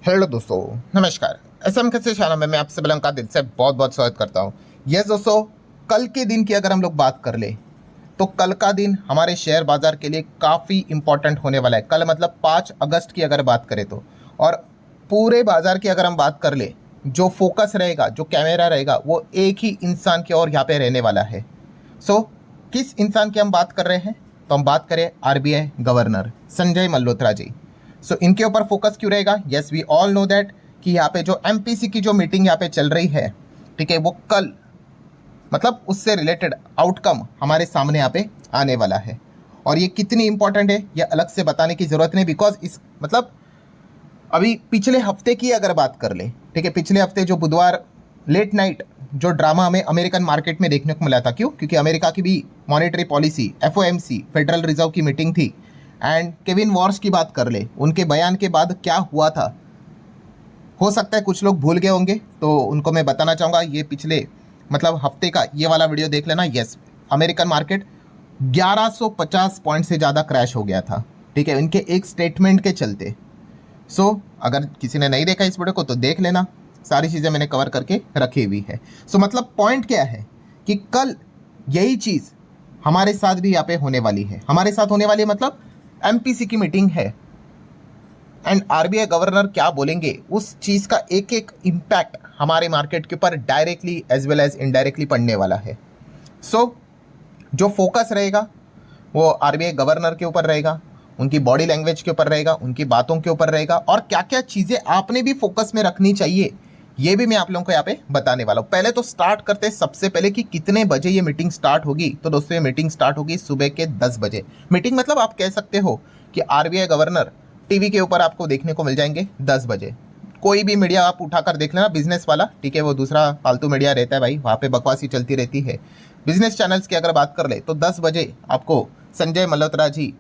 Hello दोस्तों, नमस्कार। SM के चैनल में मैं आप सभी का दिल से बहुत बहुत स्वागत करता हूं। यस दोस्तों, कल के दिन की अगर हम लोग बात कर ले तो कल का दिन हमारे शेयर बाजार के लिए काफ़ी इंपॉर्टेंट होने वाला है। कल मतलब 5 अगस्त की अगर बात करें तो, और पूरे बाजार की अगर हम बात कर ले, जो फोकस रहेगा, जो कैमरा रहेगा, वो एक ही इंसान की ओर यहाँ पे रहने वाला है। सो किस इंसान की हम बात कर रहे हैं? तो हम बात करें RBI governor Sanjay Malhotra ji. So इनके ऊपर फोकस क्यों रहेगा? Yes, we all know that कि यहाँ पे जो एमपीसी की जो मीटिंग यहाँ पे चल रही है, ठीक है, वो कल मतलब उससे रिलेटेड आउटकम हमारे सामने यहाँ पे आने वाला है। और ये कितनी इंपॉर्टेंट है ये अलग से बताने की जरूरत नहीं, बिकॉज इस मतलब अभी पिछले हफ्ते की अगर बात कर ले, ठीक है, पिछले हफ्ते जो बुधवार लेट नाइट जो ड्रामा हमें अमेरिकन मार्केट में देखने को मिला था, क्यों? क्योंकि अमेरिका की भी monetary policy FOMC federal reserve की मीटिंग थी, एंड केविन वॉर्स की बात कर ले, उनके बयान के बाद क्या हुआ था, हो सकता है कुछ लोग भूल गए होंगे, तो उनको मैं बताना चाहूँगा। ये पिछले मतलब हफ्ते का ये वाला वीडियो देख लेना। यस, अमेरिकन मार्केट 1150 पॉइंट से ज़्यादा क्रैश हो गया था, ठीक है, इनके एक स्टेटमेंट के चलते। सो अगर किसी ने नहीं देखा इस वीडियो को तो देख लेना, सारी चीज़ें मैंने कवर करके रखी हुई है। सो मतलब पॉइंट क्या है कि कल यही चीज़ हमारे साथ भी यहाँ पे होने वाली है। हमारे साथ होने वाली है मतलब एमपीसी की मीटिंग है, एंड आरबीआई गवर्नर क्या बोलेंगे उस चीज़ का एक एक इम्पैक्ट हमारे मार्केट के ऊपर directly as well as indirectly पड़ने वाला है। सो जो फोकस रहेगा वो आरबीआई गवर्नर के ऊपर रहेगा, उनकी बॉडी लैंग्वेज के ऊपर रहेगा, उनकी बातों के ऊपर रहेगा, और क्या क्या चीज़ें आपने भी फोकस में रखनी चाहिए ये भी मैं आप लोगों को यहाँ पे बताने वाला हूँ। पहले तो स्टार्ट करते हैं सबसे पहले कि कितने बजे ये मीटिंग स्टार्ट होगी। तो दोस्तों ये मीटिंग स्टार्ट होगी सुबह के 10 बजे। मीटिंग मतलब आप कह सकते हो कि आरबीआई गवर्नर टीवी के ऊपर आपको देखने को मिल जाएंगे 10 बजे। कोई भी मीडिया आप उठाकर देख लेना, बिजनेस वाला, ठीक है, वो दूसरा फालतू मीडिया रहता है भाई, वहाँ पे बकवासी चलती रहती है। बिजनेस चैनल्स की अगर बात कर ले तो 10 बजे आपको संजय मल्होत्रा जी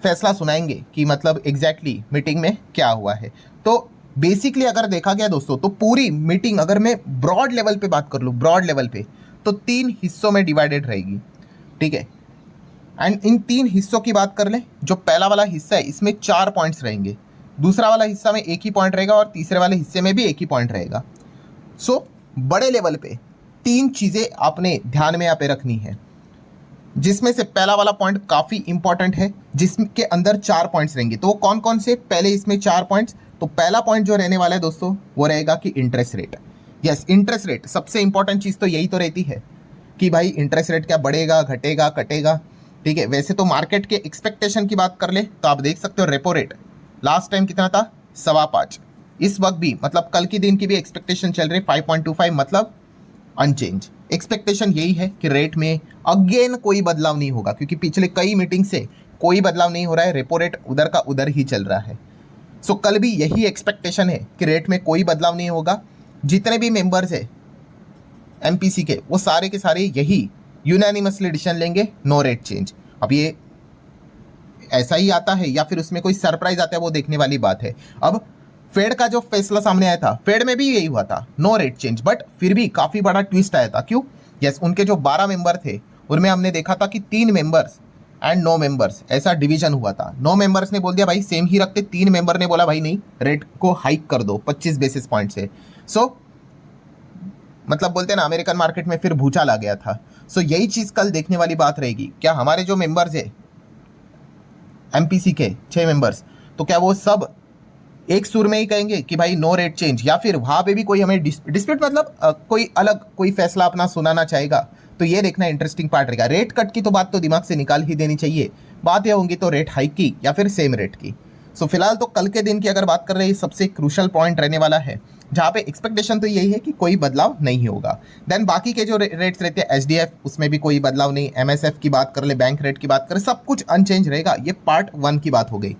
फैसला सुनाएंगे कि मतलब एग्जैक्टली मीटिंग में क्या हुआ है। तो बेसिकली अगर देखा गया दोस्तों तो पूरी मीटिंग अगर मैं ब्रॉड लेवल पे बात कर लूँ, ब्रॉड लेवल पे, तो 3 हिस्सों में डिवाइडेड रहेगी, ठीक है। एंड इन 3 हिस्सों की बात कर लें, जो पहला वाला हिस्सा है इसमें 4 पॉइंट्स रहेंगे, दूसरा वाला हिस्सा में 1 ही पॉइंट रहेगा, और तीसरे वाले हिस्से में भी 1 ही पॉइंट रहेगा। सो बड़े लेवल पे 3 चीज़ें आपने ध्यान में यहाँ पे रखनी है, जिसमें से पहला वाला पॉइंट काफ़ी इंपॉर्टेंट है, जिसके अंदर 4 पॉइंट्स रहेंगे। तो वो कौन कौन से? पहले इसमें 4 पॉइंट्स। तो पहला पॉइंट जो रहने वाला है दोस्तों वो रहेगा कि interest rate. Yes, interest rate सबसे इंपॉर्टेंट चीज़ तो यही तो रहती है कि भाई इंटरेस्ट रेट क्या बढ़ेगा, घटेगा, कटेगा, ठीक है। वैसे तो मार्केट के एक्सपेक्टेशन की बात कर ले तो आप देख सकते हो रेपो रेट लास्ट टाइम कितना था, 5.25। इस वक्त भी मतलब कल के दिन की भी एक्सपेक्टेशन चल रही है 5.25, मतलब अनचेंज। एक्सपेक्टेशन यही है कि रेट में अगेन कोई बदलाव नहीं होगा, क्योंकि पिछले कई मीटिंग से कोई बदलाव नहीं हो रहा है, रेपो रेट उधर का उधर ही चल रहा है। सो कल भी यही एक्सपेक्टेशन है कि रेट में कोई बदलाव नहीं होगा। जितने भी मेंबर्स है एमपीसी के, वो सारे के सारे यही यूनानिमसली डिसीजन लेंगे, नो रेट चेंज। अब ये ऐसा ही आता है या फिर उसमें कोई सरप्राइज आता है, वो देखने वाली बात है। अब फेड का जो फैसला सामने आया था, फेड में भी यही हुआ था, नो रेट चेंज, बट फिर भी काफी बड़ा ट्विस्ट आया था। क्यों? यस, उनके जो 12 मेंबर थे उनमें हमने देखा था कि 3 मेंबर्स एंड 9 मेंबर्स ऐसा डिवीजन हुआ था। 9 मेंबर्स ने बोल दिया भाई सेम ही रखते, 3 मेंबर ने बोला भाई नहीं, रेट को हाइक कर दो 25 बेसिस पॉइंट से। सो मतलब बोलते हैं ना, अमेरिकन मार्केट में फिर भूचाल आ गया था। सो यही चीज कल देखने वाली बात रहेगी। क्या हमारे जो मेंबर्स है एमपीसी के 6 मेंबर्स, तो क्या वो सब एक सुर में ही कहेंगे कि भाई नो रेट चेंज, या फिर वहां पे भी कोई हमें डिस्प्यूट मतलब कोई अलग कोई फैसला अपना सुनाना चाहेगा? तो ये देखना इंटरेस्टिंग पार्ट रहेगा। रेट कट की तो बात तो दिमाग से निकाल ही देनी चाहिए, बात ये होंगी तो रेट हाइक की या फिर सेम रेट की। सो फिलहाल तो कल के दिन की अगर बात कर रहे हैं, सबसे क्रूशल पॉइंट रहने वाला है, जहाँ पे एक्सपेक्टेशन तो यही है कि कोई बदलाव नहीं होगा। देन बाकी के जो रेट्स रहते हैं एचडीएफ, उसमें भी कोई बदलाव नहीं। एमएसएफ की बात कर ले, बैंक रेट की बात करें, सब कुछ अनचेंज रहेगा। ये पार्ट 1 की बात हो गई।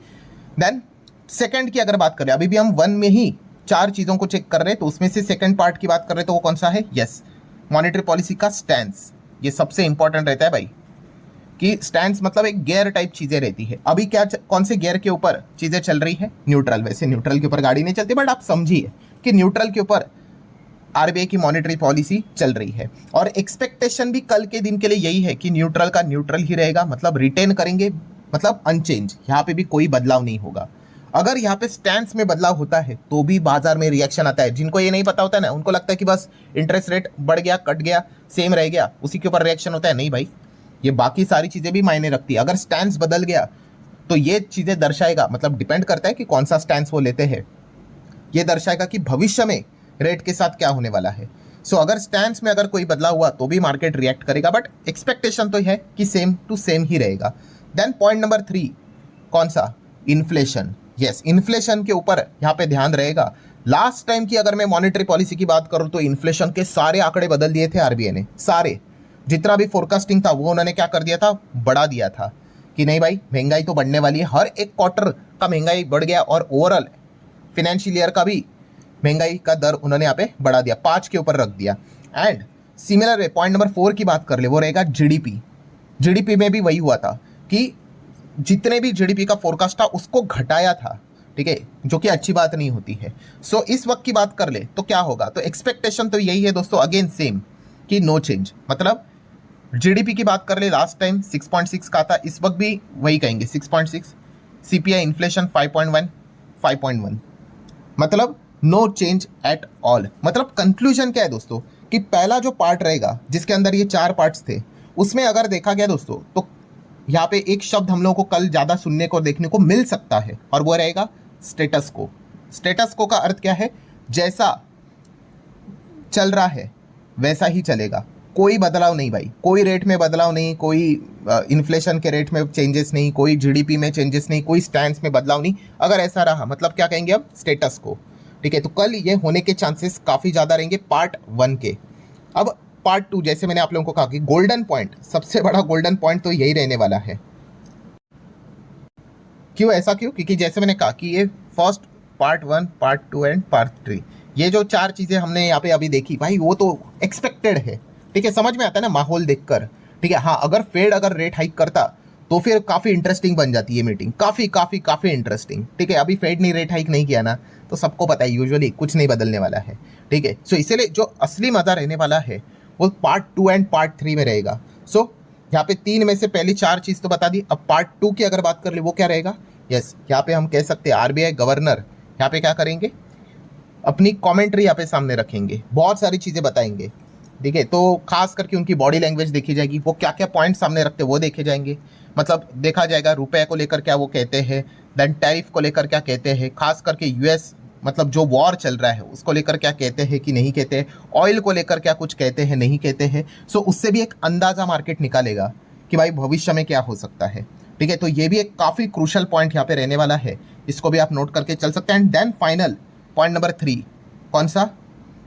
देन सेकंड की अगर बात करें, अभी भी हम 1 में ही 4 चीज़ों को चेक कर रहे हैं, तो उसमें से सेकंड पार्ट की बात कर रहे हैं तो वो कौन सा है? यस, मॉनेटरी पॉलिसी का स्टैंस। ये सबसे इंपॉर्टेंट रहता है भाई, कि स्टैंस मतलब एक गियर टाइप चीज़ें रहती है। अभी क्या कौन से गियर के ऊपर चीज़ें चल रही है? न्यूट्रल। वैसे न्यूट्रल के ऊपर गाड़ी नहीं चलती, बट आप समझिए कि न्यूट्रल के ऊपर आरबीआई की मॉनेटरी पॉलिसी चल रही है। और एक्सपेक्टेशन भी कल के दिन के लिए यही है कि न्यूट्रल का न्यूट्रल ही रहेगा, मतलब रिटेन करेंगे, मतलब अनचेंज, यहाँ पे भी कोई बदलाव नहीं होगा। अगर यहाँ पे स्टैंस में बदलाव होता है तो भी बाजार में रिएक्शन आता है। जिनको ये नहीं पता होता है ना, उनको लगता है कि बस इंटरेस्ट रेट बढ़ गया, कट गया, सेम रह गया, उसी के ऊपर रिएक्शन होता है। नहीं भाई, ये बाकी सारी चीजें भी मायने रखती है। अगर स्टैंस बदल गया तो ये चीजें दर्शाएगा, मतलब डिपेंड करता है कि कौन सा स्टैंस वो लेते हैं, ये दर्शाएगा कि भविष्य में रेट के साथ क्या होने वाला है। सो अगर स्टैंस में अगर कोई बदलाव हुआ तो भी मार्केट रिएक्ट करेगा, बट एक्सपेक्टेशन तो है कि सेम टू सेम ही रहेगा। देन पॉइंट नंबर 3, कौन सा? इन्फ्लेशन। यस, इन्फ्लेशन के ऊपर यहाँ पे ध्यान रहेगा। लास्ट टाइम की अगर मैं मॉनेटरी पॉलिसी की बात करूं तो इन्फ्लेशन के सारे आंकड़े बदल दिए थे आरबीआई ने। सारे जितना भी फोरकास्टिंग था वो उन्होंने क्या कर दिया था, बढ़ा दिया था कि नहीं भाई महंगाई तो बढ़ने वाली है। हर एक क्वार्टर का महंगाई बढ़ गया और ओवरऑल फाइनेंशियल ईयर का भी महंगाई का दर उन्होंने यहाँ पे बढ़ा दिया, 5 के ऊपर रख दिया। एंड सिमिलर पॉइंट नंबर 4 की बात कर ले, वो रहेगा जीडीपी। जीडीपी में भी वही हुआ था कि जितने भी जीडीपी का फोरकास्ट था उसको घटाया था, ठीक है, जो कि अच्छी बात नहीं होती है। सो इस वक्त की बात कर ले तो क्या होगा, तो एक्सपेक्टेशन तो यही है दोस्तों, अगेन सेम कि नो चेंज। मतलब जीडीपी की बात कर ले, लास्ट टाइम 6.6 का था, इस वक्त भी वही कहेंगे 6.6। सीपीआई इन्फ्लेशन 5.1, 5.1, मतलब नो चेंज एट ऑल। मतलब कंक्लूजन क्या है दोस्तों कि पहला जो पार्ट रहेगा जिसके अंदर ये 4 पार्ट्स थे, उसमें अगर देखा गया दोस्तों तो यहाँ पे एक शब्द हम लोगों को कल ज़्यादा सुनने को देखने को मिल सकता है और वो रहेगा स्टेटस को। स्टेटस को का अर्थ क्या है? जैसा चल रहा है वैसा ही चलेगा, कोई बदलाव नहीं भाई, कोई रेट में बदलाव नहीं, कोई इन्फ्लेशन के रेट में चेंजेस नहीं, कोई जीडीपी में चेंजेस नहीं, कोई स्टैंड्स में बदलाव नहीं। अगर ऐसा रहा मतलब क्या कहेंगे अब? स्टेटस को, ठीक है। तो कल ये होने के चांसेस काफ़ी ज़्यादा रहेंगे पार्ट 1 के। अब पार्ट 2, जैसे मैंने आप लोगों को कहा कि गोल्डन पॉइंट, सबसे बड़ा गोल्डन पॉइंट तो यही रहने वाला है। क्यों, ऐसा क्यों? क्योंकि जैसे मैंने कहा कि ये first part 1, part 2 and part 3, ये जो 4 चीज़ें हमने यहाँ पे अभी देखी भाई, वो तो एक्सपेक्टेड है, ठीक है, समझ में आता है ना माहौल देखकर, ठीक है। हाँ, अगर फेड अगर रेट हाइक करता तो फिर काफ़ी इंटरेस्टिंग बन जाती है मीटिंग, काफ़ी इंटरेस्टिंग, ठीक है। अभी फेड ने रेट हाइक नहीं किया ना, तो सबको पता है यूजुअली कुछ नहीं बदलने वाला है, ठीक है। सो इसीलिए जो असली मज़ा रहने वाला है वो पार्ट 2 एंड पार्ट 3 में रहेगा। सो यहाँ पे 3 में से पहली 4 चीज़ तो बता दी। अब पार्ट 2 की अगर बात कर ले वो क्या रहेगा? यस, यहाँ पे हम कह सकते हैं आरबीआई गवर्नर यहाँ पे क्या करेंगे, अपनी कमेंट्री यहाँ पे सामने रखेंगे, बहुत सारी चीज़ें बताएंगे, ठीक है। तो खास करके उनकी बॉडी लैंग्वेज देखी जाएगी, वो क्या क्या पॉइंट सामने रखते हैं वो देखे जाएंगे। मतलब देखा जाएगा रुपए को लेकर क्या वो कहते हैं, देन टैरिफ को लेकर क्या कहते हैं, खास करके यूएस मतलब जो वॉर चल रहा है उसको लेकर क्या कहते हैं कि नहीं कहते हैं, ऑयल को लेकर क्या कुछ कहते हैं नहीं कहते हैं। सो उससे भी एक अंदाज़ा मार्केट निकालेगा कि भाई भविष्य में क्या हो सकता है, ठीक है। तो ये भी एक काफ़ी क्रूशल पॉइंट यहाँ पे रहने वाला है, इसको भी आप नोट करके चल सकते हैं। And then final point number 3, कौन सा?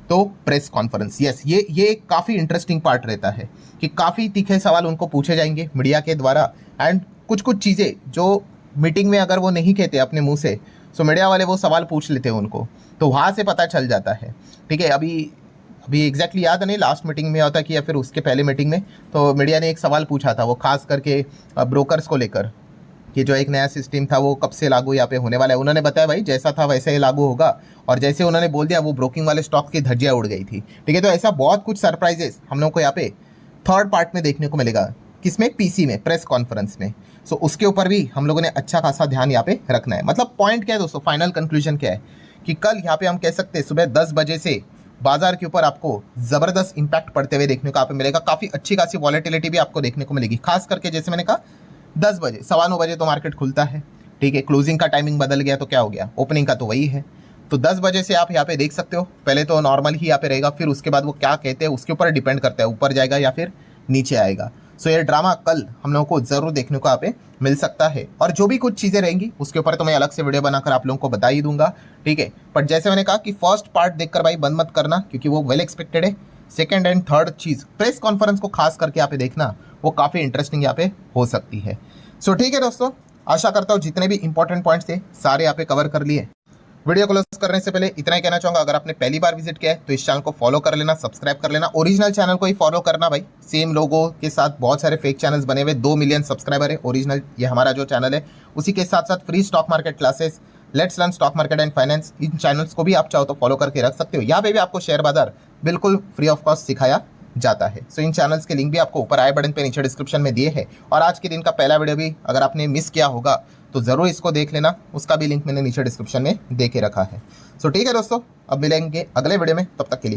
तो प्रेस कॉन्फ्रेंस। यस, ये काफ़ी इंटरेस्टिंग पार्ट रहता है कि काफ़ी तीखे सवाल उनको पूछे जाएंगे मीडिया के द्वारा। एंड कुछ चीज़ें जो मीटिंग में अगर वो नहीं कहते अपने मुंह से, सो मीडिया वाले वो सवाल पूछ लेते हैं उनको, तो वहाँ से पता चल जाता है, ठीक है। अभी एग्जैक्टली याद नहीं लास्ट मीटिंग में होता कि या फिर उसके पहले मीटिंग में, तो मीडिया ने एक सवाल पूछा था, वो खास करके ब्रोकर्स को लेकर कि जो एक नया सिस्टम था वो कब से लागू यहाँ पे होने वाला है। उन्होंने बताया भाई जैसा था वैसे ही लागू होगा, और जैसे उन्होंने बोल दिया वो ब्रोकिंग वाले स्टॉक की धज्जियाँ उड़ गई थी, ठीक है। तो ऐसा बहुत कुछ सरप्राइजेस हम लोग को यहाँ पे थर्ड पार्ट में देखने को मिलेगा, किसमें? पीसी में, प्रेस कॉन्फ्रेंस में। सो उसके ऊपर भी हम लोगों ने अच्छा खासा ध्यान यहाँ पे रखना है। मतलब पॉइंट क्या है दोस्तों, फाइनल कंक्लूजन क्या है कि कल यहाँ पे हम कह सकते हैं सुबह 10 बजे से बाजार के ऊपर आपको जबरदस्त इंपैक्ट पड़ते हुए देखने को आप मिलेगा। काफ़ी अच्छी खासी वॉलेटिलिटी भी आपको देखने को मिलेगी, खास करके जैसे मैंने कहा 10 बजे, 9:15 बजे तो मार्केट खुलता है, ठीक है। क्लोजिंग का टाइमिंग बदल गया तो क्या हो गया, ओपनिंग का तो वही है। तो 10 बजे से आप यहाँ पे देख सकते हो, पहले तो नॉर्मल ही यहाँ पे रहेगा, फिर उसके बाद वो क्या कहते हैं उसके ऊपर डिपेंड करता है, ऊपर जाएगा या फिर नीचे आएगा। सो ये ड्रामा कल हम लोगों को जरूर देखने को यहाँ पे मिल सकता है, और जो भी कुछ चीज़ें रहेंगी उसके ऊपर तो मैं अलग से वीडियो बनाकर आप लोगों को बता ही दूंगा, ठीक है। बट जैसे मैंने कहा कि फर्स्ट पार्ट देखकर भाई बंद मत करना, क्योंकि वो वेल एक्सपेक्टेड है। Second and third cheese press conference को खास करके यहाँ पे देखना, वो काफ़ी इंटरेस्टिंग यहाँ पे हो सकती है। सो ठीक है दोस्तों, आशा करता हूँ जितने भी इंपॉर्टेंट पॉइंट्स थे सारे यहाँ पे कवर कर लिए। वीडियो क्लोज करने से पहले इतना ही कहना चाहूँगा, अगर आपने पहली बार विजिट किया है तो इस चैनल को फॉलो कर लेना, सब्सक्राइब कर लेना। ओरिजिनल चैनल को ही फॉलो करना भाई, सेम लोगों के साथ बहुत सारे फेक चैनल्स बने हुए, 2 मिलियन सब्सक्राइबर है ओरिजिनल ये हमारा जो चैनल है। उसी के साथ साथ free stock market classes, let's learn stock market and finance, in channels को भी आप चाहो तो फॉलो करके रख सकते हो। यहाँ पे भी आपको शेयर बाजार बिल्कुल फ्री ऑफ कॉस्ट सिखाया जाता है। सो इन चैनल्स के लिंक भी आपको ऊपर आई बटन पे नीचे डिस्क्रिप्शन में दिए हैं, और आज के दिन का पहला वीडियो भी अगर आपने मिस किया होगा तो ज़रूर इसको देख लेना, उसका भी लिंक मैंने नीचे डिस्क्रिप्शन में दे के रखा है। सो ठीक है दोस्तों, अब मिलेंगे अगले वीडियो में, तब तक के लिए